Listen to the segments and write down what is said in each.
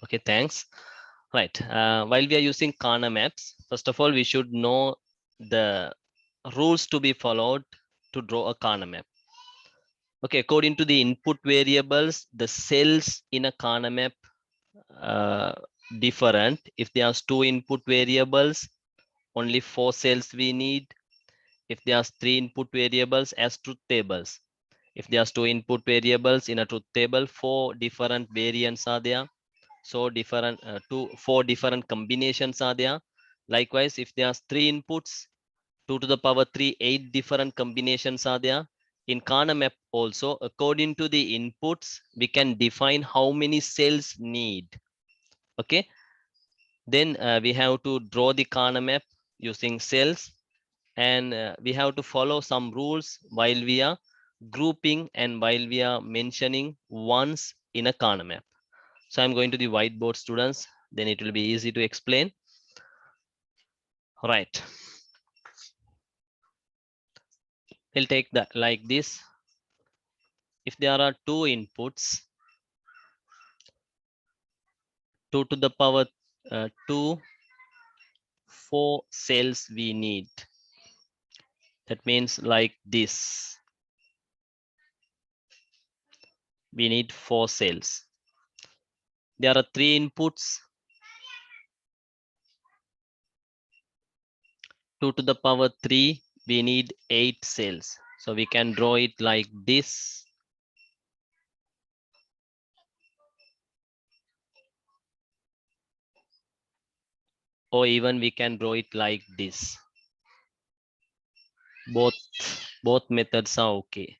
Okay, thanks. Right. While we are using Kana maps, first of all, we should know the rules to be followed to draw a Kana map. Okay, according to the input variables, the cells in a Kana map uh, different. If there's two input variables, only 4 cells we need. If there's 3 input variables as truth tables, if there's 2 input variables in a truth table, 4 different variants are there. So different 4 different combinations are there. Likewise, if there's 3 inputs, 2 to the power 3, 8 different combinations are there. In Kana map also, according to the inputs, we can define how many cells need. Okay, then we have to draw the Kana map using cells, and we have to follow some rules while we are grouping and while we are mentioning ones in a Kana map. So I'm going to the whiteboard, students, then it will be easy to explain. Right, we'll take that like this. If there are 2 inputs, 2 to the power 2, 4 cells we need. That means like this, we need 4 cells. There are 3 inputs, 2 to the power 3, we need 8 cells. So we can draw it like this. Or even we can draw it like this. Both methods are okay.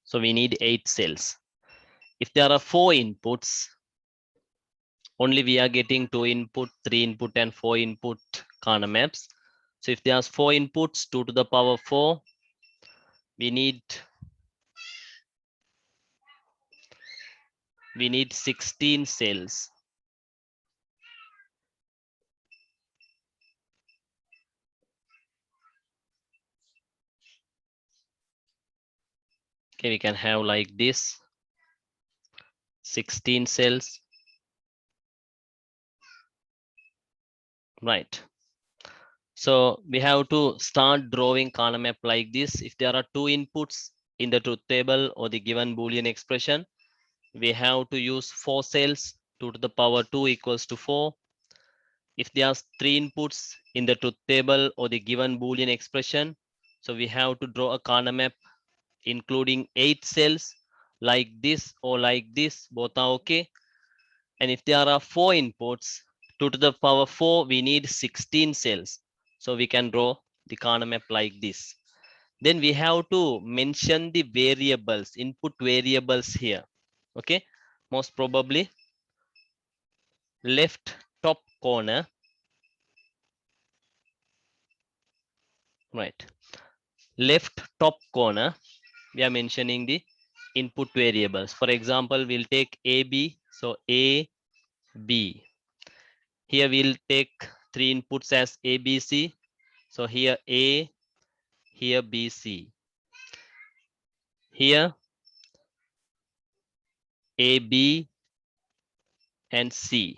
So we need 8 cells. If there are 4 inputs, only we are getting 2 input, 3 input, and 4 input Kana maps. So if there's 4 inputs, 2 to the power 4, we need 16 cells. Okay, we can have like this, 16 cells. Right. So we have to start drawing Kana map like this. If there are 2 inputs in the truth table or the given Boolean expression, we have to use 4 cells. 2 to the power 2 equals to 4. If there's 3 inputs in the truth table or the given Boolean expression, so we have to draw a Kana map including 8 cells like this or like this, both are okay. And if there are 4 inputs, 2 to the power 4, we need 16 cells. So we can draw the Kana map like this. Then we have to mention the variables, input variables here. Okay, most probably left top corner, right, left top corner, we are mentioning the input variables. For example, we'll take AB, so A, B. Here we'll take 3 inputs as ABC, so here A, here BC. Here AB and C.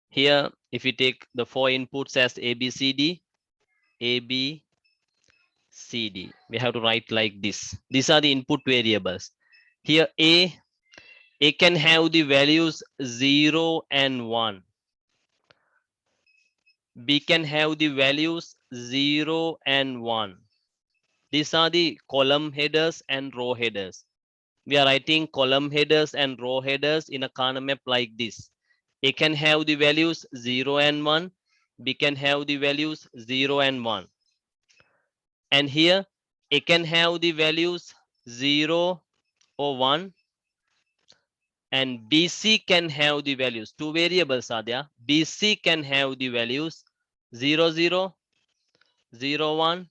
Here, if we take the 4 inputs as ABCD, AB, CD. We have to write like this. These are the input variables. Here A can have the values 0 and 1. B can have the values 0 and 1. These are the column headers and row headers. We are writing column headers and row headers in a Kana map like this. A can have the values 0 and 1. B can have the values 0 and 1. And here A can have the values 0 or 1, and BC can have the values. 2 variables are there. BC can have the values 0, 0, 0, 1.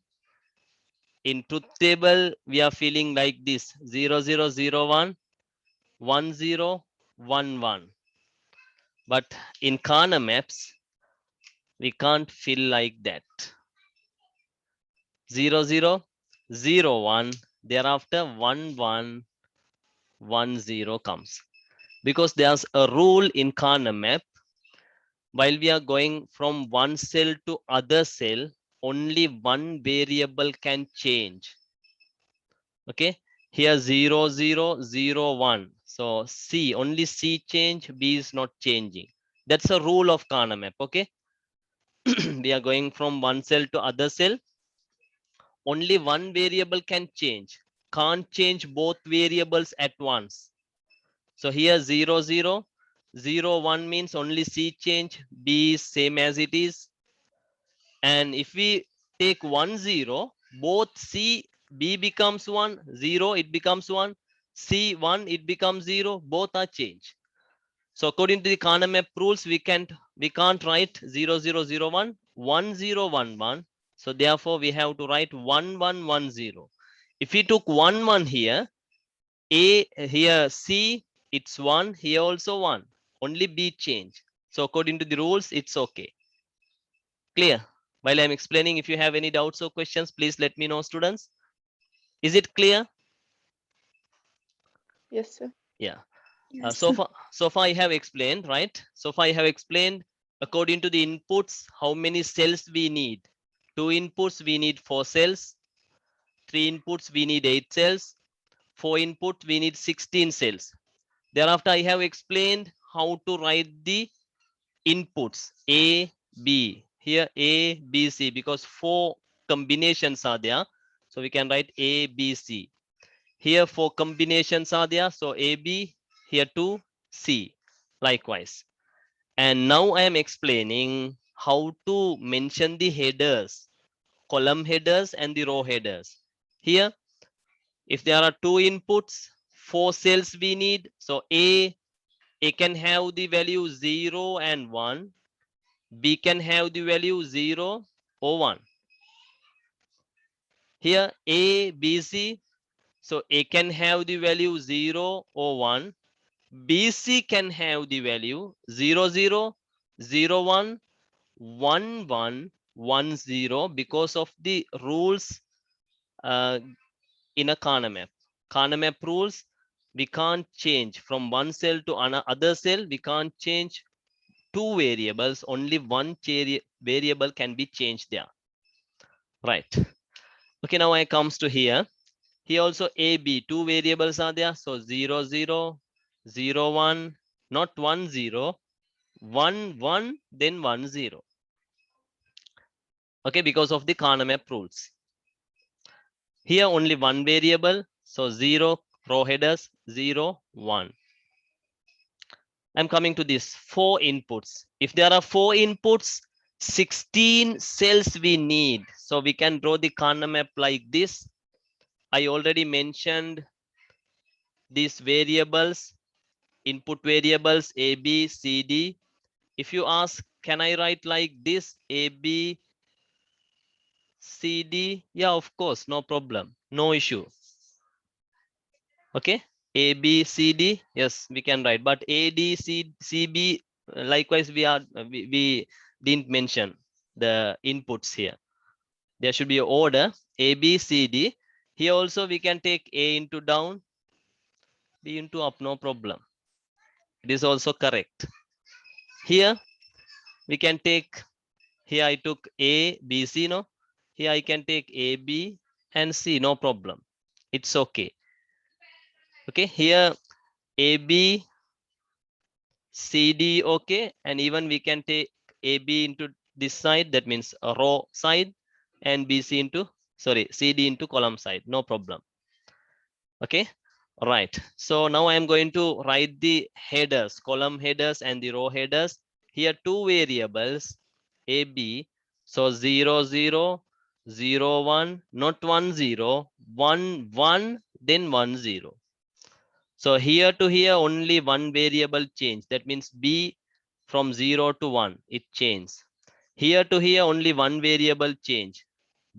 In truth table, we are feeling like this: 0, 0, 0, 1, 1, 0, 1, 1. But in Kana maps, we can't feel like that. 0, 0, 0, 1, thereafter 1, 1, 1 0 comes. Because there's a rule in corner map. While we are going from one cell to other cell, only one variable can change. Okay, here 0 0 0 1. So C, only C change, B is not changing. That's a rule of corner map. Okay, we are going from one cell to other cell, only one variable can change, can't change both variables at once. So here 0 0 0 1 means only C change, B is same as it is. And if we take 1 0, both C B becomes 1, 0 it becomes 1, C 1 it becomes 0, both are changed. So according to the corner map rules, we can't write 0 0 0 1 1 0 1 1. So therefore we have to write 1 1 1 0. If we took 1 1 here, A here C it's 1, here also 1, only B change. So according to the rules, it's okay. Clear? While I'm explaining, if you have any doubts or questions, please let me know, students. Is it clear? Yes, sir. Yeah. Yes, So sir. far I have explained, right? So far I have explained according to the inputs how many cells we need. 2 inputs we need 4 cells. 3 inputs we need 8 cells. 4 input we need 16 cells. Thereafter I have explained how to write the inputs A, B. Here A, B, C, because 4 combinations are there. So we can write A, B, C. Here 4 combinations are there. So A, B, here 2, C. Likewise. And now I am explaining how to mention the headers, column headers and the row headers. Here, if there are 2 inputs, 4 cells we need. So A can have the value 0 and 1. B can have the value 0 or 1. Here A, B, C. So A can have the value 0 or 1. BC can have the value 0 0 0 1 1 1 1 0 because of the rules in a corner map. Corner map rules, we can't change from one cell to another cell. We can't change 2 variables. Only one variable can be changed there. Right. Okay, now I comes to here. Here also A, B, 2 variables are there. So 0 0 0 1, not 1 0, 1 1, then 1 0. Okay, because of the corner map rules. Here only one variable, so 0 row headers 0 1. I'm coming to this 4 inputs. If there are 4 inputs, 16 cells we need. So we can draw the corner map like this. I already mentioned these variables, input variables A, B, C, D. If you ask, can I write like this A, B, C, D? Yeah, of course, no problem, no issue. Okay, A, B, C, D, yes, we can write, but A, D, C, C, B, likewise we didn't mention the inputs here. There should be an order A, B, C, D. Here also we can take A into down, B into up, no problem. It is also correct. Here we can take, here I took A, B, C, no. Here I can take A, B and C, no problem. It's okay. Okay, here A, B, C, D, okay. And even we can take A, B into this side, that means a row side, and B, C into, sorry, C, D into column side, no problem. Okay, right. So now I am going to write the headers, column headers and the row headers. Here 2 variables, A, B. So 0 0 0 1, not 1 0, 1 1, then 1 0. So here to here only one variable change. That means B from 0 to 1, it changes. Here to here only one variable change.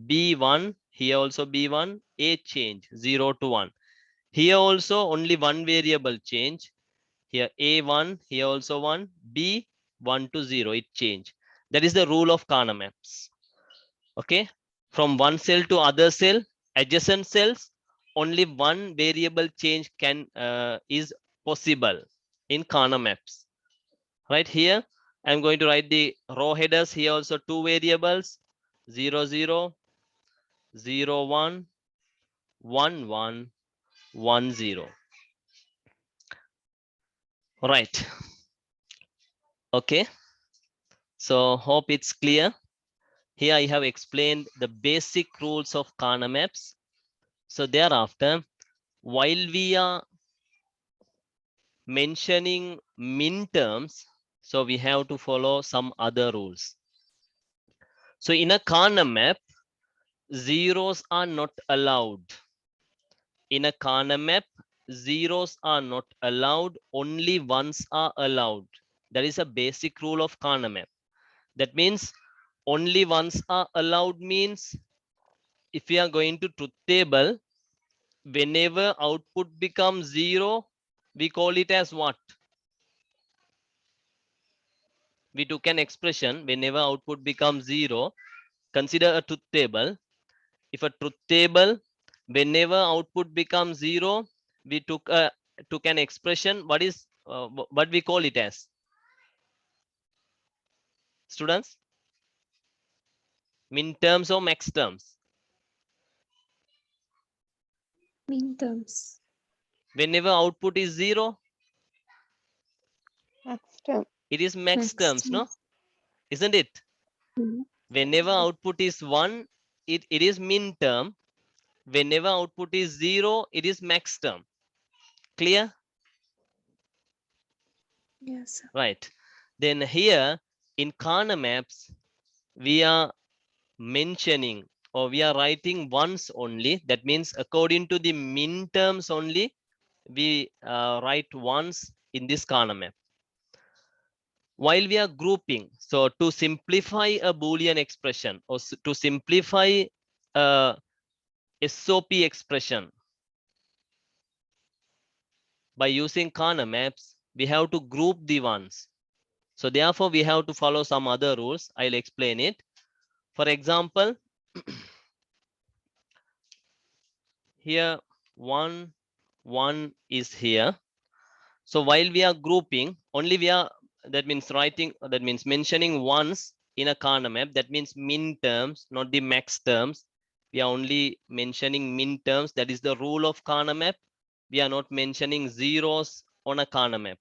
B1, here also B1, A change 0 to 1. Here also only one variable change. Here A1, here also 1, B 1 to 0, it change. That is the rule of corner maps. Okay, from one cell to other cell, adjacent cells, only one variable change is possible in Kana maps. Right here, I'm going to write the row headers here also, two variables, 0, 0, 0, 1, 1, 1, 1, 0. Right. Okay. So hope it's clear. Here I have explained the basic rules of Kana maps. So thereafter, while we are mentioning min terms, so we have to follow some other rules. So in a Kana map, zeros are not allowed. In a Kana map, zeros are not allowed, only ones are allowed. That is a basic rule of Kana map. That means only ones are allowed means if we are going to truth table, whenever output becomes 0, we call it as what? We took an expression whenever output becomes 0. Consider a truth table. If a truth table, whenever output becomes 0, we took an expression. What we call it as? Students, min terms or max terms? Min terms. Whenever output is 0, Max term. it is max terms, no? Terms. Isn't it? Mhm. Whenever output is 1, it is min term. Whenever output is 0, it is max term. Clear? Yes, sir. Right. Then here in Kana maps, we are mentioning or we are writing ones only. That means according to the min terms only, we write ones in this Kana map. While we are grouping, so to simplify a Boolean expression or to simplify a SOP expression by using Kana maps, we have to group the ones. So therefore, we have to follow some other rules. I'll explain it. For example, here 1, 1 is here. So while we are grouping, only we are, that means writing, that means mentioning ones in a Kana map. That means min terms, not the max terms. We are only mentioning min terms. That is the rule of Kana map. We are not mentioning zeros on a Kana map.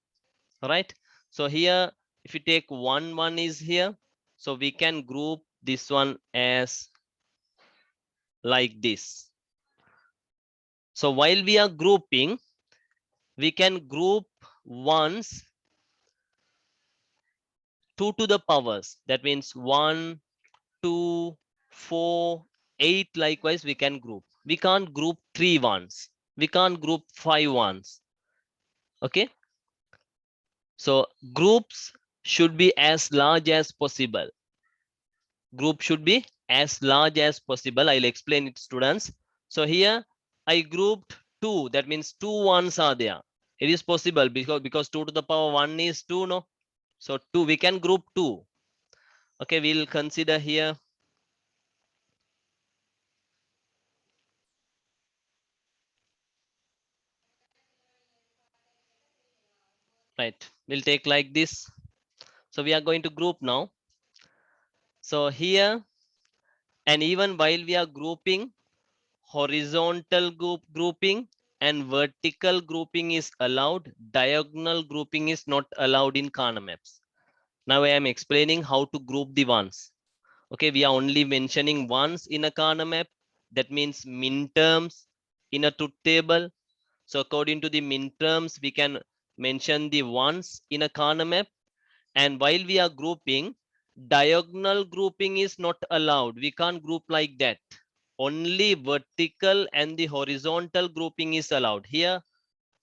Right? So here, if you take 1, 1 is here. So we can group this one as like this. So while we are grouping, we can group ones 2 to the powers. That means 1, 2, 4, 8. Likewise, we can group. We can't group 3 ones. We can't group 5 ones. Okay. So groups should be as large as possible. Group should be as large as possible. I'll explain it, students. So here I grouped 2. That means 2 ones are there. It is possible because 2 to the power 1 is 2, no? So 2, we can group 2. Okay, we'll consider here. Right, we'll take like this. So we are going to group now. So here, and even while we are grouping, horizontal grouping and vertical grouping is allowed. Diagonal grouping is not allowed in Kana maps. Now I am explaining how to group the ones. Okay, we are only mentioning ones in a Kana map. That means min terms in a truth table. So according to the min terms, we can mention the ones in a Kana map. And while we are grouping, diagonal grouping is not allowed. We can't group like that. Only vertical and the horizontal grouping is allowed. Here,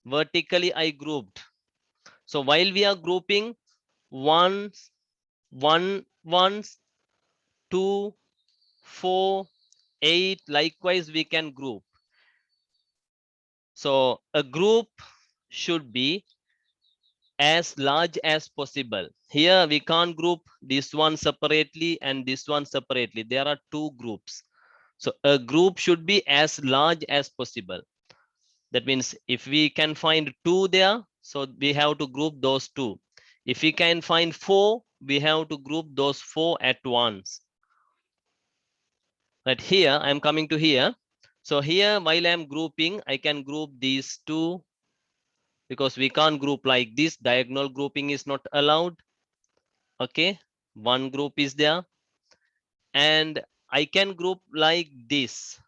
vertically I grouped. So while we are grouping ones, 1, ones, 2, 4, 8, likewise we can group. So a group should be as large as possible. Here we can't group this one separately and this one separately. There are two groups. So a group should be as large as possible. That means if we can find 2 there, so we have to group those 2. If we can find 4, we have to group those 4 at once. But here, I'm coming to here. So here, while I'm grouping, I can group these 2 because we can't group like this. Diagonal grouping is not allowed. Okay, one group is there. And I can group like this.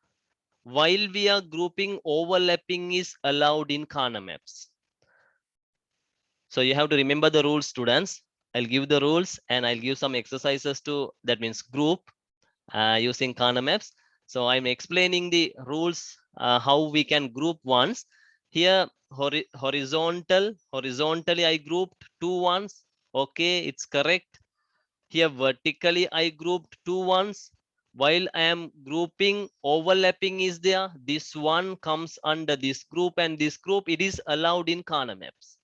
While we are grouping, overlapping is allowed in Kana maps. So you have to remember the rules, students. I'll give the rules and I'll give some exercises to, that means group using Kana maps. So I'm explaining the rules, how we can group ones. Here, horizontally I grouped 2 ones. Okay, it's correct. Here vertically I grouped 2 ones. While I am grouping, overlapping is there. This one comes under this group and this group. It is allowed in Kana maps.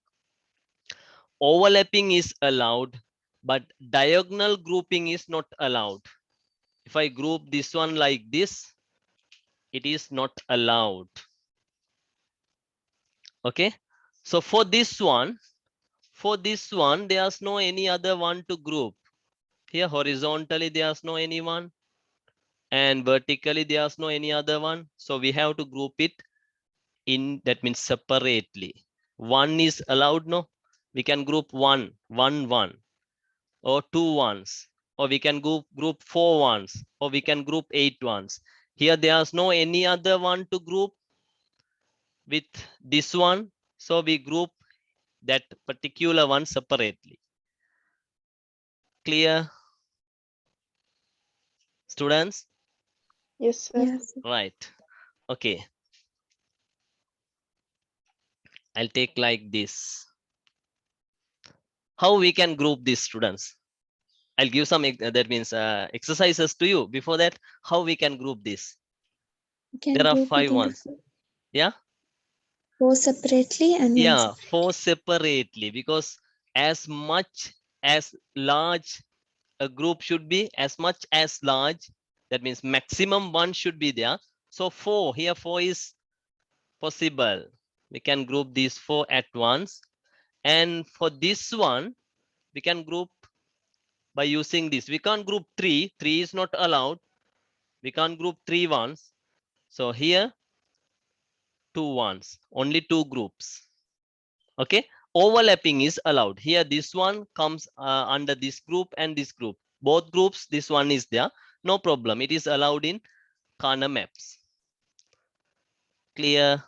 Overlapping is allowed, but diagonal grouping is not allowed. If I group this one like this, it is not allowed. Okay, so for this one, there's no any other one to group. Here horizontally there's no anyone, and vertically there's no any other one. So we have to group it in, that means separately. One is allowed, no? We can group one, or 2 ones, or we can group 4 ones, or we can group 8 ones. Here there's no any other one to group with this one, so we group that particular one separately. Clear, students? Yes, sir. Yes. Right. Okay, I'll take like this. How we can group these, students? I'll give some that means exercises to you. Before that, how we can group this? You can There are group 5 it into ones. Yeah, 4 separately and 1 yeah, separate. 4 separately, because as much as large a group should be, as much as large, that means maximum 1 should be there. So 4, here 4 is possible. We can group these 4 at once. And for this one, we can group by using this. We can't group 3. 3 is not allowed. We can't group 3 ones. So here 2 ones, only 2 groups. Okay, overlapping is allowed. Here this one comes under this group and this group. Both groups, this one is there. No problem. It is allowed in Kana maps. Clear?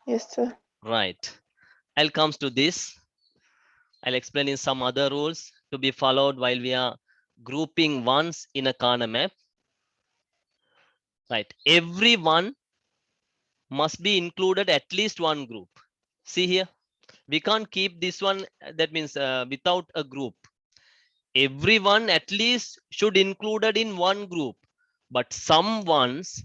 Yes, sir. Right. I'll come to this. I'll explain in some other rules to be followed while we are grouping ones in a Kana map. Right. Everyone must be included at least one group. See here, we can't keep this one, that means without a group. Everyone at least should included in one group, but some ones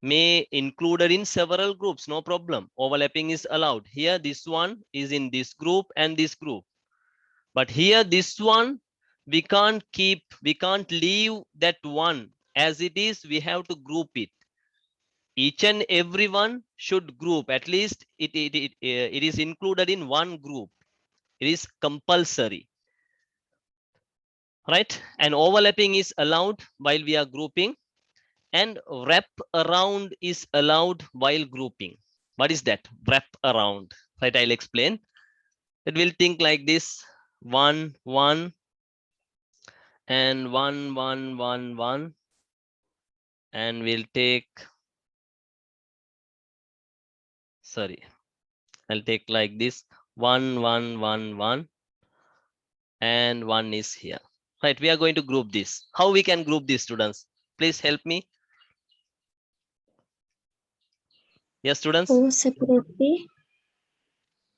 may included in several groups, no problem. Overlapping is allowed. Here this one is in this group and this group, but here this one we can't leave that one as it is. We have to group it. Each and everyone should group, at least it is included in one group. It is compulsory, right? And overlapping is allowed while we are grouping, and wrap around is allowed while grouping. What is that? Wrap around, right? I'll explain. It will think like this: 1 1 and 1 1 1 1, and we'll take, sorry, I'll take like this: 1 1 1 1, and 1 is here. Right, we are going to group this. How we can group these, students? Please help me. Yes, students? 4 separately.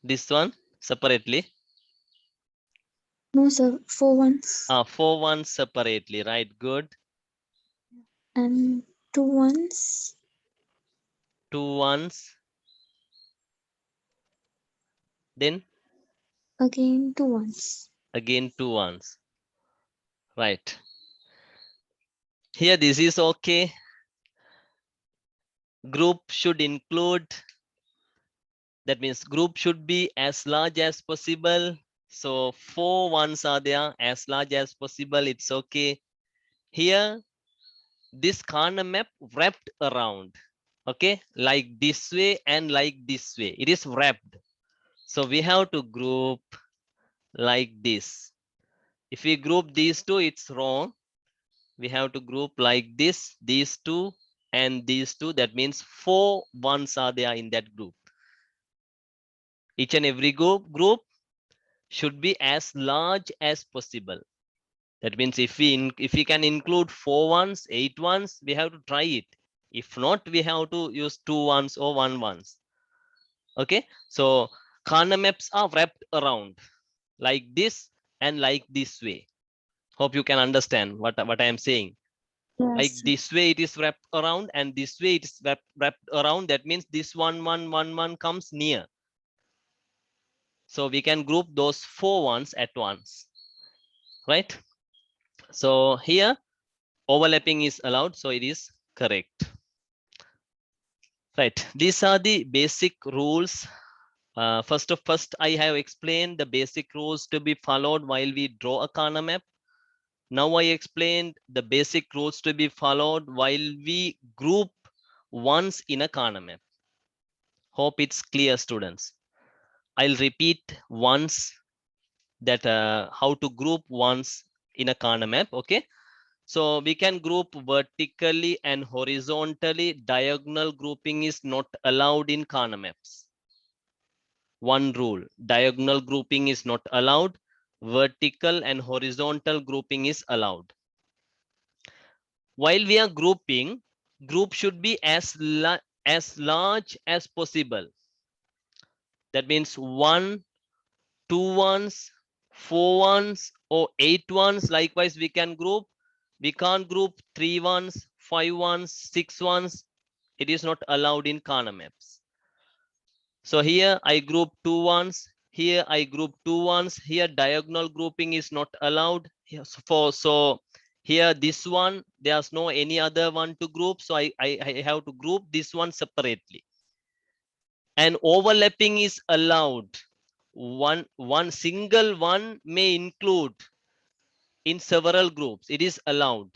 This one separately. No, sir. 4 ones. 4 1 separately, right? Good. And 2 ones. 2 1s. Then Again 2 ones. again 2 1s. Right. Here this is okay. Group should include, that means group should be as large as possible. So 4 ones are there, as large as possible, it's okay. Here, this corner map wrapped around, okay, like this way and like this way, it is wrapped. So we have to group like this. If we group these two, it's wrong. We have to group like this, these two and these two. That means 4 ones are there in that group. Each and every group should be as large as possible. That means if we can include 4 ones, 8 ones, we have to try it. If not, we have to use 2 ones or 1 ones. Okay, so corner maps are wrapped around like this and like this way. Hope you can understand what I am saying. Like Yes. this way it is wrapped around and this way it is wrapped around. That means this 1 1 1 1 comes near. So we can group those 4 ones at once, right? So here overlapping is allowed, so it is correct. Right, these are the basic rules. First I have explained the basic rules to be followed while we draw a corner map. Now I explained the basic rules to be followed while we group ones in a corner map. Hope it's clear, students. I'll repeat once that how to group ones in a corner map. Okay, so we can group vertically and horizontally. Diagonal grouping is not allowed in corner maps. One rule: diagonal grouping is not allowed. Vertical and horizontal grouping is allowed. While we are grouping, group should be as large as possible. That means 1, 2 ones, 4 ones, or 8 ones. Likewise, we can group. We can't group 3 ones, 5 ones, 6 ones. It is not allowed in corner maps. So here I group 2 ones. Here I group 2 ones. Here diagonal grouping is not allowed. So here this one, there's no any other one to group. So I have to group this one separately. And overlapping is allowed. One single one may include in several groups. It is allowed.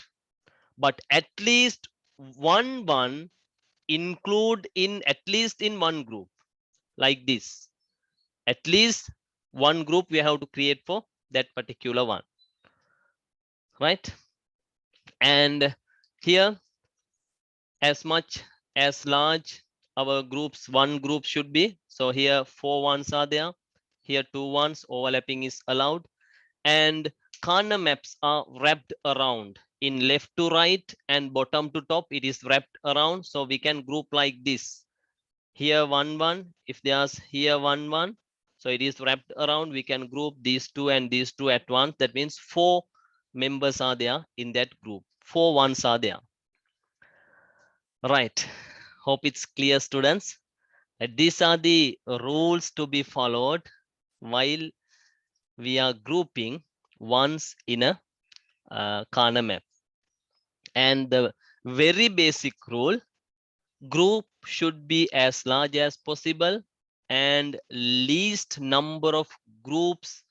But at least one include in at least in one group, like this. At least one group we have to create for that particular one, right? And here, as much as large our groups, one group should be. So here 4 ones are there. Here 2 ones, overlapping is allowed. And corner maps are wrapped around in left to right and bottom to top. It is wrapped around, so we can group like this. Here 1 1, if there's here 1 1, so it is wrapped around. We can group these two and these two at once. That means 4 members are there in that group. 4 ones are there, right? Hope it's clear, students. These are the rules to be followed while we are grouping ones in a corner map. And the very basic rule: group should be as large as possible and least number of groups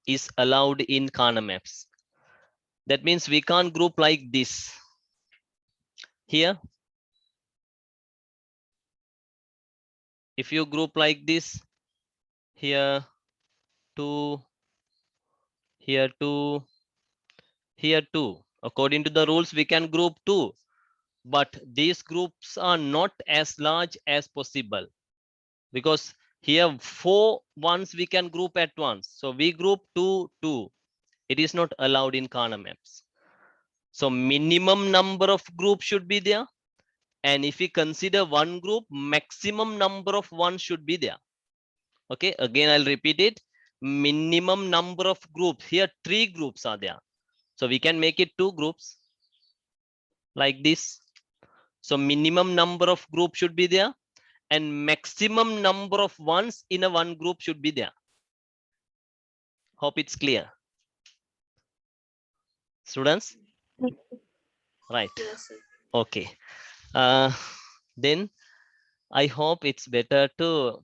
is allowed in corner maps. That means we can't group like this. Here, if you group like this, here 2, here 2, here 2, according to the rules we can group 2, but these groups are not as large as possible, because here 4 ones we can group at once. So we group 2, 2. It is not allowed in corner maps. So minimum number of groups should be there. And if we consider one group, maximum number of one should be there. Okay, again, I'll repeat it. Minimum number of groups. Here, 3 groups are there. So we can make it 2 groups like this. So minimum number of groups should be there. And maximum number of ones in a one group should be there. Hope it's clear. Students? Right. Yes, sir. Okay. Then I hope it's better to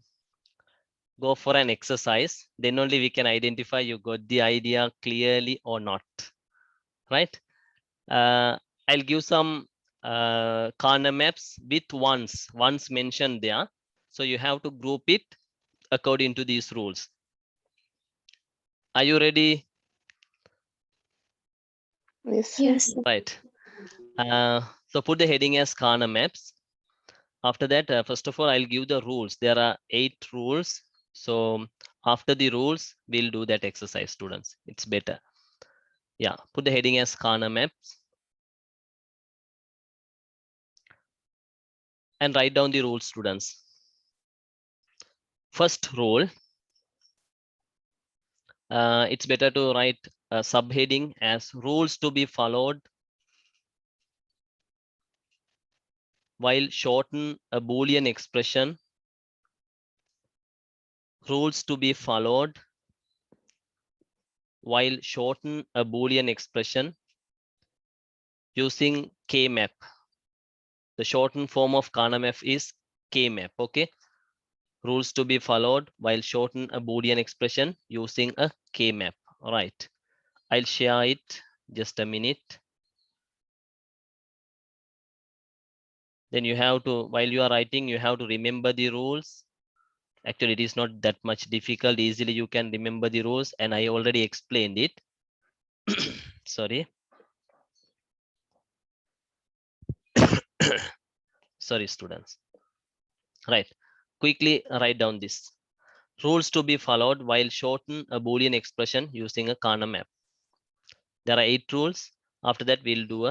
go for an exercise. Then only we can identify you got the idea clearly or not, right? I'll give some corner maps with once mentioned there. So you have to group it according to these rules. Are you ready? Yes, sir. Yes, sir. Right. So put the heading as corner maps. After that, first of all, I'll give the rules. There are 8 rules. So after the rules, we'll do that exercise, students. It's better. Yeah, put the heading as corner maps. And write down the rules, students. First rule, it's better to write a subheading as rules to be followed while shorten a Boolean expression. Rules to be followed while shorten a Boolean expression using K-map. The shortened form of KANAMF is K-map, okay? Rules to be followed while shorten a Boolean expression using a K-map. All right, I'll share it, just a minute. Then you have to, while you are writing, you have to remember the rules. Actually, it is not that much difficult. Easily you can remember the rules, and I already explained it. Sorry. Sorry, students. Right. Quickly write down this. Rules to be followed while shorten a Boolean expression using a Kana map. There are 8 rules. After that, we'll do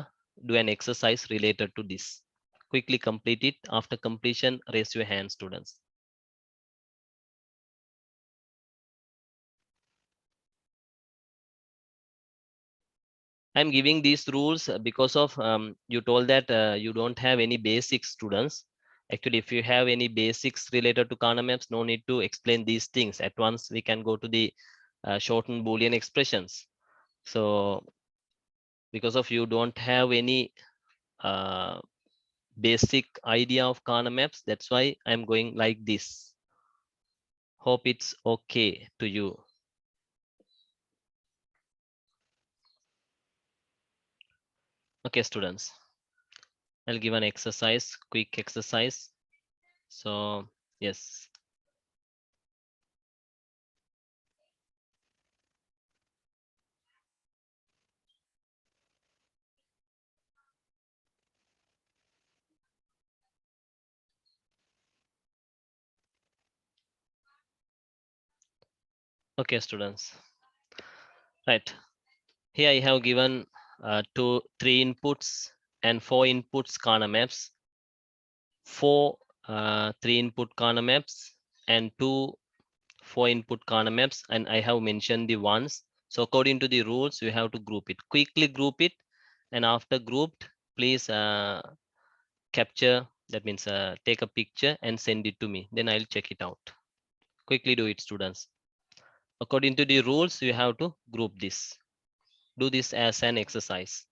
an exercise related to this. Quickly complete it. After completion, raise your hand, students. I'm giving these rules because of you told that you don't have any basic students. Actually, if you have any basics related to Kana maps, no need to explain these things. At once, we can go to the shortened Boolean expressions. So because of you don't have any uh, basic idea of Kana maps, that's why I'm going like this. Hope it's okay to you. Okay, students. I'll give an exercise, quick exercise. So yes. Okay, students. Right. Here I have given 3 inputs and 4 inputs Kana maps. 4 3 input Kana maps and 2 4 input Kana maps, and I have mentioned the ones. So according to the rules, you have to group it. Quickly group it, and after grouped, please capture. That means take a picture and send it to me. Then I'll check it out. Quickly do it, students. According to the rules, you have to group this. Do this as an exercise.